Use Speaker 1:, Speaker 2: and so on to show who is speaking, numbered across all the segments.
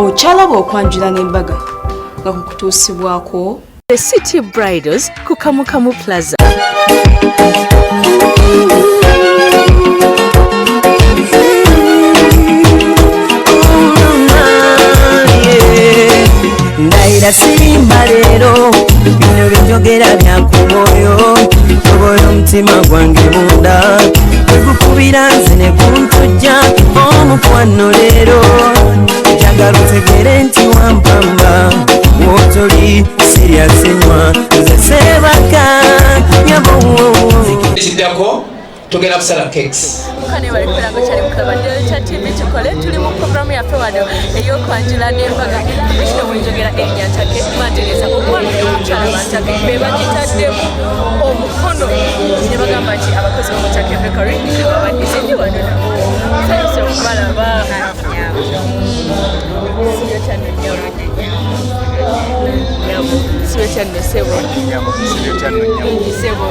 Speaker 1: okyalaba okwanjula n'embaga nga kukutuusibwako
Speaker 2: The City Bridals ku Kamukamu Plaza.
Speaker 3: Ndaira sirimba leero bino by'onjogera bya ku mwoyo tobola omutima gwange munda gukubira nze ne kuntujja omukwano leero njagala otegere nti wampamba wotoli siryasenywa nze seebaka nyabo
Speaker 4: isiddako tugenda kusala cakes
Speaker 2: Kane bali kulanga cyane mukabadde cya TV chokole tuli mu program ya Fewado eyo kwanjira n'embaga bishwe munjogera enyanchake mategeza okwana y'omukyala bantake beba kitadde omukono ne bagamba nti abakozi b'omukyake bakery babadde ndi wano nabo sayise okubalaba siyo cyane nyawo siyo cyane sebo sebo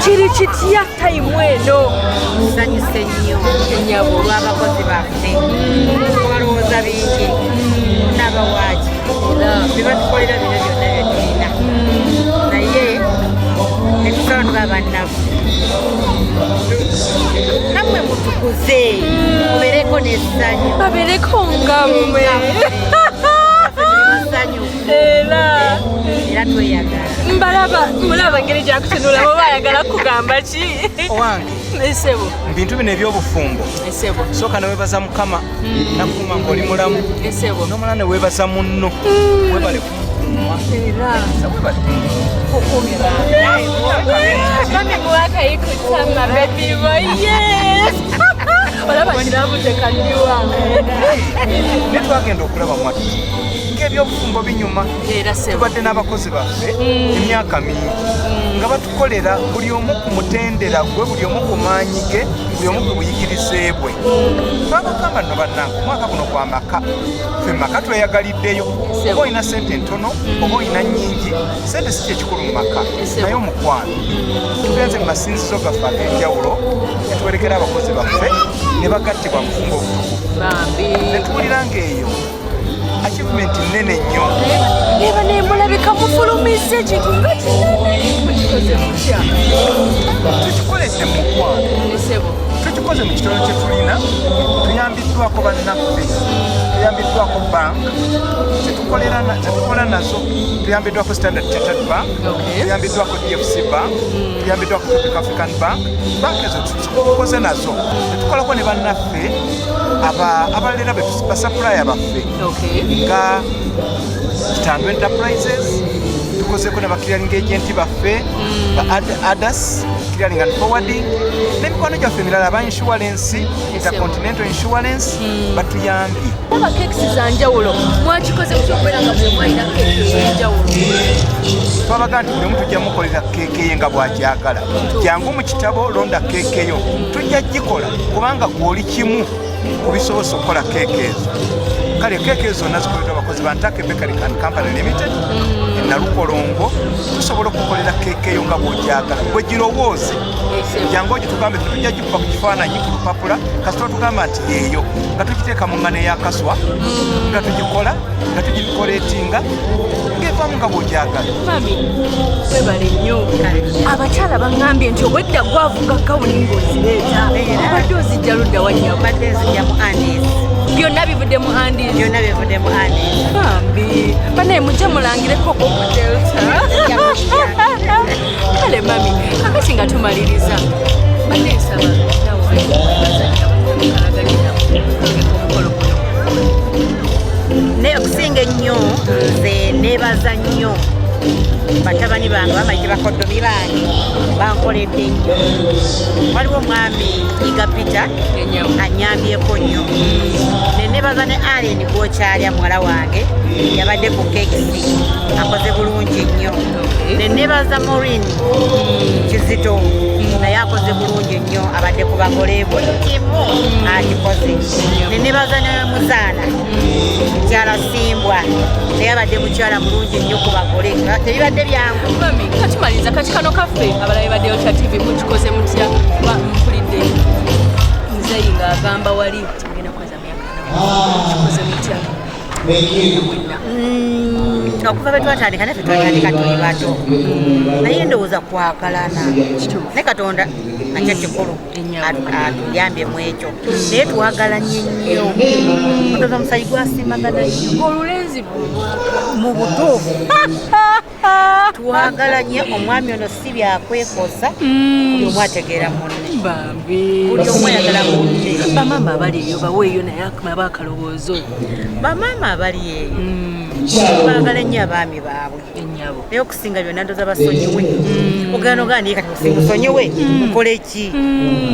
Speaker 2: kiri kitya time eno
Speaker 5: nsanyuse nnyo
Speaker 2: nyabo
Speaker 5: lw'abakozi baffe balowooza bingi n'abawaaki bebatukolera bino byonna byetulina naye netusaba tuba bannafu nammwe mutukuze mubeereko n'essanyu
Speaker 2: babeereko nga mmwe
Speaker 5: era tweyagala
Speaker 2: mbalaba mulaba ngeri gyakutunula oba ayagala kugamba ki
Speaker 6: owange
Speaker 2: esebo
Speaker 6: bintu bino ebyobufumbo
Speaker 2: esebo
Speaker 6: sooka neweebaza mukama nakuuma ng'oli mulamu
Speaker 2: esebo
Speaker 6: nomala neweebaza munno webale kumukuuma
Speaker 2: mami muwakayikutama baby boy yes olaba kirabutekandiwange
Speaker 6: netwagenda okulaba mwatu ng'ebyobufumbo binyuma tubadde n'abakozi baffe emyaka mingi nga batukolera buli omu ku mutendera gwe buli omu ku maanyi ge buli omu ku buyigirize bwe twabagamba nno bannange omwaka guno gwa maka ffe maka tweyagaliddeyo oba olina sente ntono oba olina nnyingi sente si kyekikulu mu maka naye omukwano tugenze mu masinzizo gaffe ag'enjawulo netuwerekera abakozi baffe ne bagattibwa mufumbo obutukuvu netuwulira ng'eyo achievement nene nnyo
Speaker 2: eba nemulabika mufulumiza ekintu nga kinene
Speaker 6: tukikoledde mu mukwano tukikoze mu kitono kye tulina tuyambiddwako bannaffe tuyambiddwako bank zetukola nazo tuyambiddwako Standard Chartered Bank tuyambiddwako DFC Bank tuyambiddwako Tropical African Bank bank ezo tukoze nazo netukolako ne bannaffe abalera basupplier baffe nga Kitandu Enterprises tukozeko ne clearing agent baffe ba Adas clearing and forwarding n'emikwano gyaffe emirala aba insurance Intercontinental Insurance batuyambye
Speaker 2: aba kekisi za njawulo mwakikoze kukyokubera nga bwe mwalina keke y'enjawulo
Speaker 6: twabaga nti buli omu tujja mukolera keeke ye nga bw'agyagala jangu mu kitabo londa keeke yo tujja gikola kubanga gw'oli kimu kubisobosa okukola keeke ezo kale keeke ezo zonna zikoleddwa abakozi ba Ntake Bakery and Company Limited Nalukolongo tusobola okukolera keeke yo nga bw'ogyagala bwe girowooze jangu ogitugambe tujja gikuba ku kifaananyi ku lupapula kasita otugamba nti eyo nga tugiteeka mu ngano ey'akaswa nga tugikola nga tugikoleetinga ng'evaamu nga bw'ogyagala
Speaker 2: mami webale nnyo abakyala baŋŋambye nti obwedda gwavuga kawuni ng'ozireeta obadde ozijja ludda wanyabo
Speaker 5: badde nzijja mu Andes
Speaker 2: byonna bivudde mu Andes
Speaker 5: byonna bivudde mu Andes
Speaker 2: bambi banaye mujje mulangireko ku Delta kale mami akati nga tumaliriza baneesaba
Speaker 5: naye okusinga ennyo nze neebaza nnyo batabani bange bamanyi bakoddomi bange bankoledde nnyo waliwo omwami Iga Peter anyambyeko nnyo nenebaza ne Allen gwokyalya muwala wange yabadde ku kekisi akoze bulungi nnyo nenebaza Maureen Kizito naye akoze bulungi nnyo abadde ku bagole buli kimu akikoze nenebaza ne Muzaana mukyala Simbwa naye abadde mukyala mulungi nnyo ku bagole teribadde byangu
Speaker 2: mami katumaliza kati kano kaffe abalabe ba Delta TV mukikoze mutya mpulidde nzeyi ng'agamba wali tugenda kweza myaka kikoze mutya
Speaker 5: okuva bwe twatandika naffe twatandika tuli bato naye ndowooza kwagalana ne Katonda nakyo kikulu atuyambye mu ekyo naye twagalanye nnyo otoza omusayi gwasimbagana nnyo
Speaker 2: olulenzi
Speaker 5: mu butuufu twagalanye omwami ono si byakwekosa buli omu ategeera munne buli omu ayagala munne
Speaker 2: bamama abali eyo baweeyo naye akaba akalowoozo
Speaker 5: bamama abali eyo baagala nnyo abaami baabwe naye okusinga byonna ndoza basonyiwe ogenda ogaa naye kati osinga osonyiwe nkole ki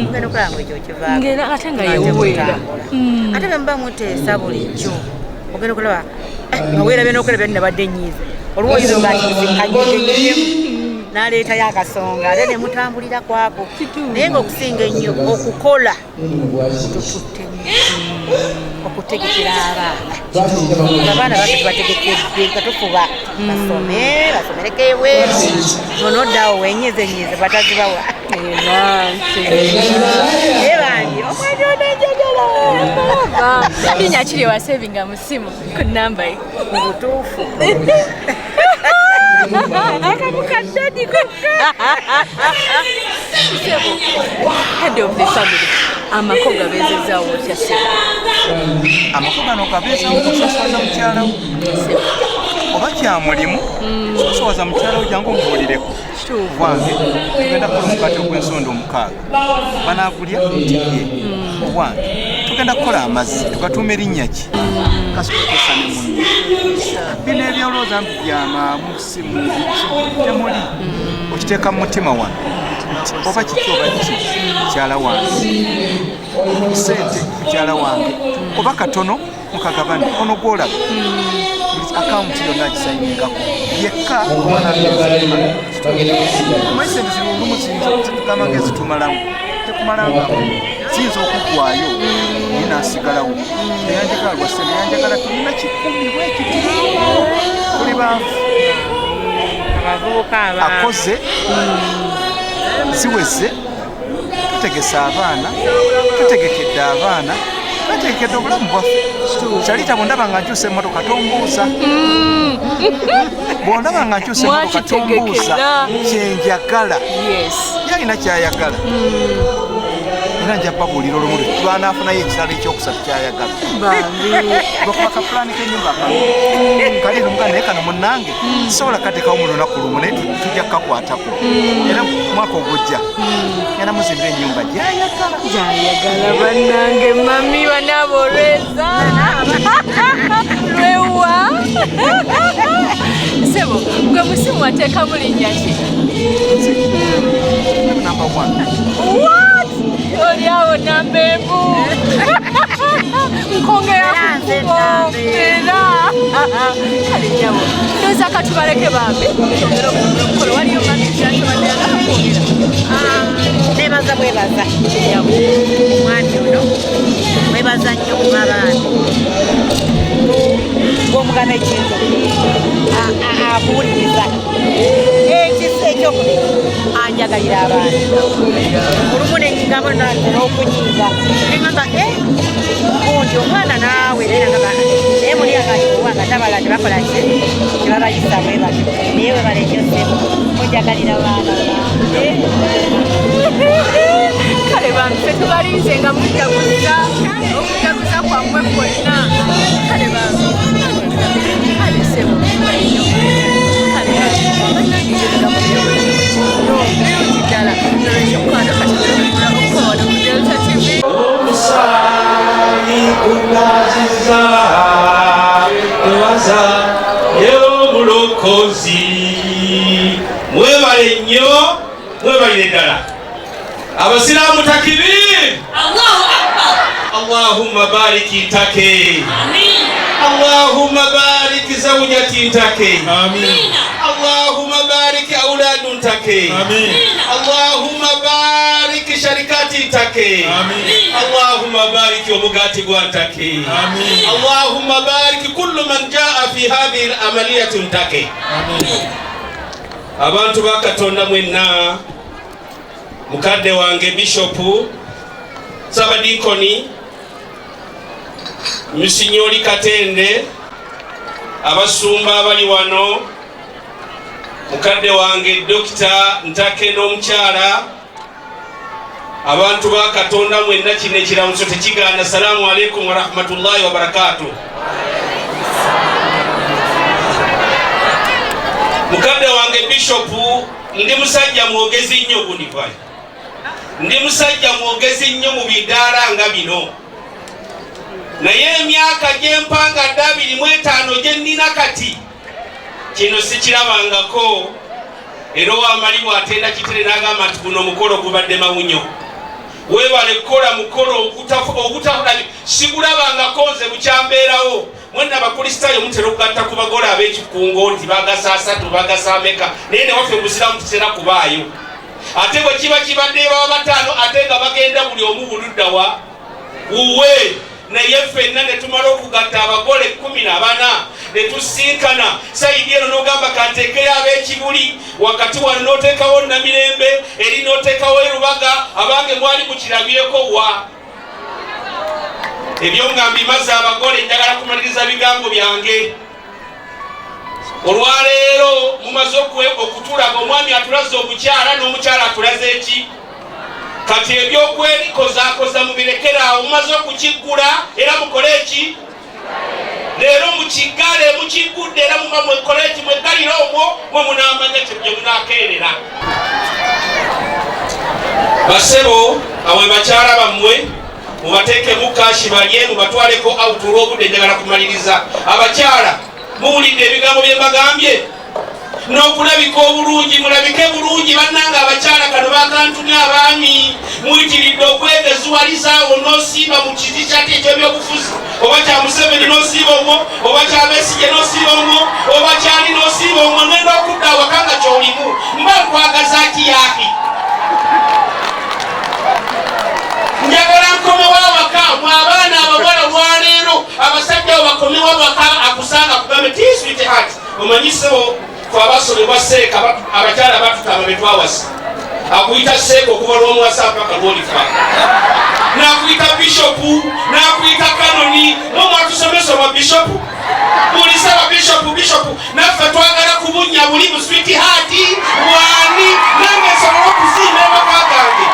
Speaker 5: ogenda okulaba ngu ekyo kivaako
Speaker 2: ate nga yewuweera
Speaker 5: ate bemuba muteesa bulijjo ogenda okulaba aweerabye n'okulabya nnabadde nnyiize olwoyizo ngaakanyigeyemu n'aleetayo akasonga ate ne mutambulira kwako naye ngaokusinga ennyo okukola tututte okutegekera abaana baffe tubategekedde katufuba basomereko ebweru onoddawo wenyezenyize batazibawa ebandi omwana onenjagala
Speaker 2: linya kiri wasevinga musimu ku namba ye
Speaker 5: mu butuufu
Speaker 2: akamukaddadiko head of the family amako gabeezezaawo otya sebo
Speaker 6: amako gano gabeezawo okusosowaza mukyalawo oba kya mulimu sosowaza mukyalawo jangu omubuulireko wange tugenda kukola omukate ogw'ensonda 6 banaagulya ye wange tugenda kukola amazzi tugatuuma erinnya ki kasitutuusa ne munne bino ebyolowooza mbi byamaamusi mu temuli okiteeka mu mutima wange oba kiki oba ki mukyala wange sente mukyala wange oba katono mukagabane ono gwolaba akawunti yonna agisayingako yekka omwesente zirundumu zitugamba ngezitumalamu tekumalamu ziyinza okugwayo ninaasigalawo neyanjagala lwase neyanjagala tulina 10 bwekiti tuli baafu akoze ziweze tutegesa abaana tutegekedde abaana tutegekedde obulamu bwaffe kyalita bwondaba nga nkyusa emmotoka tombuuza bwondaba nga nkyusa emmotoka tombuuza kyenjagala yalina kyayagala era nja babuulira olumu lwanaafunayo ekiralo ekyokusatu kyayagala lwokuba kapulaani kenyumba kali lumu naye kano munnange sobola kateekawo mu lunaku lumu naye tujja kukakwatako era mwaka ogujja era muzimbira ennyumba
Speaker 2: gyayagala bannange mami banaaba olweza lwewa sebo gwe musimu wateekamu linnya ki
Speaker 6: number 1
Speaker 2: oliawo namba emu nkongera kukubo era kale nyabo ndoza katubaleke bambi kyongera okukolo waliyo mamikyatobaddeagakwogera
Speaker 5: nebaza bwebaza omwami ono mwebaza nnyo kuba bambi ng'omugana ekintu abuuliriza ekisa ekyokubiri anjagalira abaana olumu nenyingamo n'okunyiiza neŋamba gundi omwana naawe naye muli akaiwanga tabala tebakola ki tebabayisa bwe bati naye we balenyosemu munjagalira abaana
Speaker 2: kale bantu tetubalinze nga mujaguza okujaguza kwammwe kwonna kale bantu kale sebo kale ddala nolwekyokwano katiokukona ku Delta TV
Speaker 7: omusaayi gunaziza ewaza y'omulokozi mwebale nnyo mwebalire ddala abasiraamu takibir Allahumma bariki take Allahumma bariki zawjati take Allahumma bariki auladun take Allahumma bariki sharikati take Allahumma bariki omugati gwantake Allahumma bariki kullu man jaa fi hadhihi al-amaliyati take abantu bakatonda mwenna mukadde wange bishopu sabadikoni Monsignori Katende abasumba abali wano, mukadde wange Dr. Ntake n'omukyala, abantu ba Katonda mwenna kino ekiramuso tekigaana. Salaamu alaikum wa rahmatullahi wa barakatuh. Mukadde wange Bishop, ndi musajja mwogezi nnyo gunivai. Ndi musajja mwogezi nnyo mu bidaala nga bino. Naye emyaka gy'empanga 25 gye nnina kati, kino sikirabangako. Era ow'amalibu atenda kitere n'agamba nti guno mukolo gubadde mawunyo. Weebale kukola mukolo ogutafulali sigulabangako nze bukyambeerawo. Mwenna abakristaayo mutera okugatta ku bagole ab'ekikungo nti bagasa 3 bagasa ameka, naye ne waffe Obusiraamu tutera kubaayo. Ate bwe kiba kibadde baba 5 ate nga bagenda buli omu buludda wa wuwe. Naye ffenna ne tumala okugatta abagole 14 ne tusinkana sayidi eno n'ogamba kanteekera ab'ekibuli wakati wano n'oteekawo Namirembe eri n'oteekawo Erubaga abange mwali mukirabireko wa. Ebyo nga mbimaze abagole, njagala kumaliriza bigambo byange. Olwaleero mumaze okutulaga omwami atulaze omukyala n'omukyala atulaze eki. Kati ebyokwekozaakoza mubirekeraawo, mumaze okukiggula era mukole eki. Leero mukigale mukiggudde era muba mwekole eki, mweggalira omwo mwe munaamanya gye munaakeerera. Basebo awe bakyala bammwe mubateekemu kashi balye mubatwaleko awutu olw'obudde. Njagala kumaliriza abakyala muwulidde ebigambo bye mbagambye n'okulabika obulungi, mulabike bulungi bannanga abakyala kano bakantumya abaami muyitiridde okwegezuwalizaawo n'osiiba mu kizi kyate eky'ebyobufuzi, oba kya Museveni n'osiiba omwo, oba kya Besigye n'osiiba omwo, oba kyali n'osiiba omwo, ngenda okudda awaka nga ky'olimu. Mba nkwagaza ki yaki? Njagala nkomewo awaka mwe abaana abawala olwaleero abasajja abo bakomewo awaka akusanga kugambe ti sweetheart omanyisebo ffe abasolebwa seeka abakyala batutama betwawasa akuyita seeka okuva lw'omuwasa mpaka lw'olifa, n'akuyita bishopu n'akuyita kanoni. Nomwatusomesa obwa bishopu mulisa aba bishopu naffe twagala kubunya buli mu sweetheart wani nange nsobola okusiima ewaka gange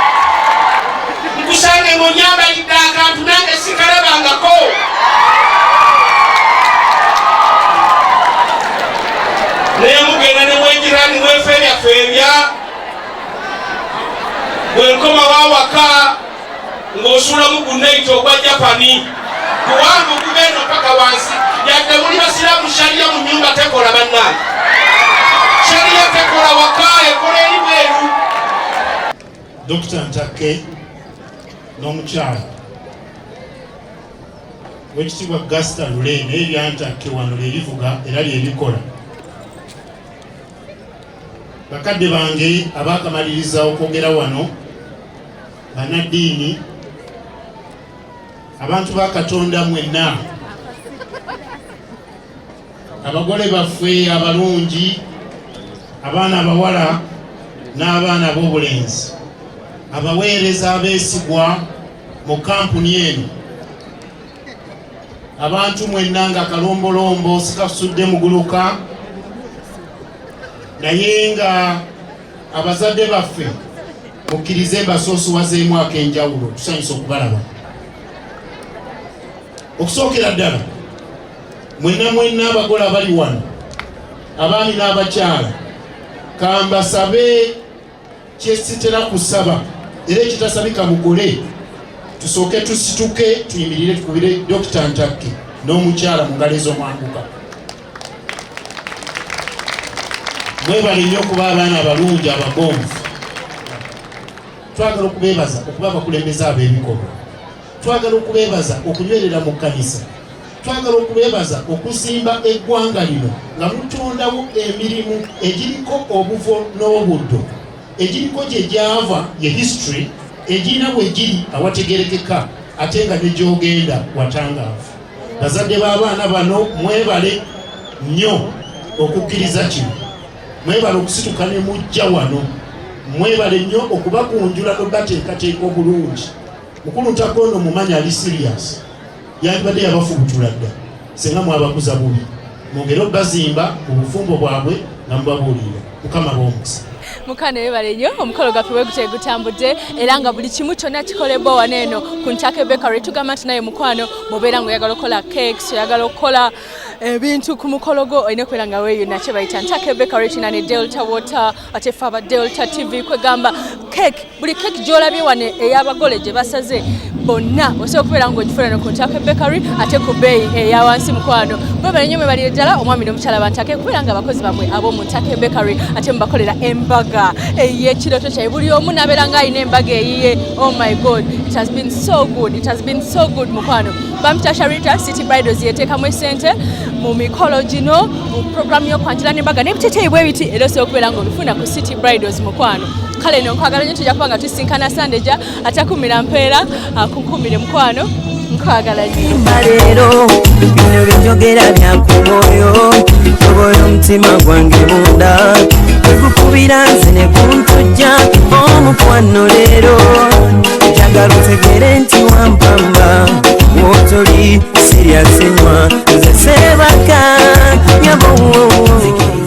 Speaker 7: nkusange ng'onyambalidde akantu nange sikalabangako. Naye mugenda ne mwejirani mwefeeryafeerya bwenkoma wawaka ng'osulamu gunaiti ogwa Japani kuwange ogugenda paka wansi yadde muli basiraamu shariya mu nyumba tekola bannange. Shariya tekola waka ekola eri bweru.
Speaker 8: Dr. Ntake n'omukyala wekitibwa Gasta Lule naye eryantake wano lyerivuga era lyerikola. Bakadde bange abakamaliriza okwogera wano, bannaddiini, abantu ba Katonda mwenna, abagole baffe abalungi, abaana abawala n'abaana ab'obulenzi, abaweereza abeesigwa mu kampuni eno, abantu mwenna nga kalombolombo sikasudde muguluka, naye nga abazadde baffe mukkirize mbasoosowazeemu ak'enjawulo, tusanyusa okubalaba. Okusookera ddala mwenna abagole abali wano, abaami n'abakyala, kambasabe kyesitera kusaba era ekitasabika mugole, tusooke tusituke tuyimirire tukubire Dr. Ntake n'omukyala mu ngalo ez'omwanguka. Mwebale nnyo okuba abaana abalungi abagonvu. Twagala okubeebaza okuba abakulembeze ab'ebikolwa, twagala okubeebaza okunywerera mu kkanisa, twagala okubeebaza okuzimba eggwanga lino nga mutondawo emirimu egiriko obuvo n'obuddo, egiriko gye gyava ye history, egirina bwe giri awategerekeka ate nga ne gy'ogenda watangaavu. Bazadde b'abaana bano mwebale nnyo okukkiriza kino, mwebale okusituka ne mujja wano, mwebale nnyo okubakunjula n'obateekateeka obulungi. Mukulu Ntake ono mumanyi ali serious, yandibadde yabafubutula dda singa mwabakuza bubi. mwongere bazimba obufumbo bwabwe nga mubabuulira mukama b'omukisa
Speaker 2: mukane webaleyo omukolo gwaffe bwe gutambudde era nga buli kimu kyonna kikolebwa wano eno ku Ntake Bakery tugamba nti naye mukwano bw'obeera ng'oyagala okukola cakes oyagala okukola ebintu ku mukolo gwo olina okubeera nga weeyuna kye bayita Ntake Bakery kina ne Delta Water ate ffe aba Delta TV kwegamba cake buli cake gy'olabye wano ey'abagole gye basaze bonna osobola okubeera ng'ogifuna no ku Ntake Bakery ate ku bbeeyi eya wansi mukwano mwebale nnyo mwebalire ddala omwami n'omukyala ba Ntake kubeera nga abakozi bamwe ab'omu Ntake Bakery ate mubakolera embaga ey'ekiroto kyaye buli omu n'abeera ng'alina embaga eyiye. Oh my god, it has been so good, it has been so good mukwano. Bampita Sharita City Bridals yeteekamu esente mu mikolo gino mu programu y'okwanjula n'embaga n'ebiteteeyi bwe biti era osobola okubeera ng'obifuna ku City Bridals mukwano. Kale no nkwagala nnyo tujja kuba nga tusinkana Sandeja atakumira mpeera akukumire mukwano nkwagala nnyo
Speaker 3: leero bino byenjogera bya ku mwoyo tobola omutima gwange munda ekukubira nze ne kuntujja omukwano leero njagala otegere nti wampamba wotoli siryasenywa nze sebaka nyabo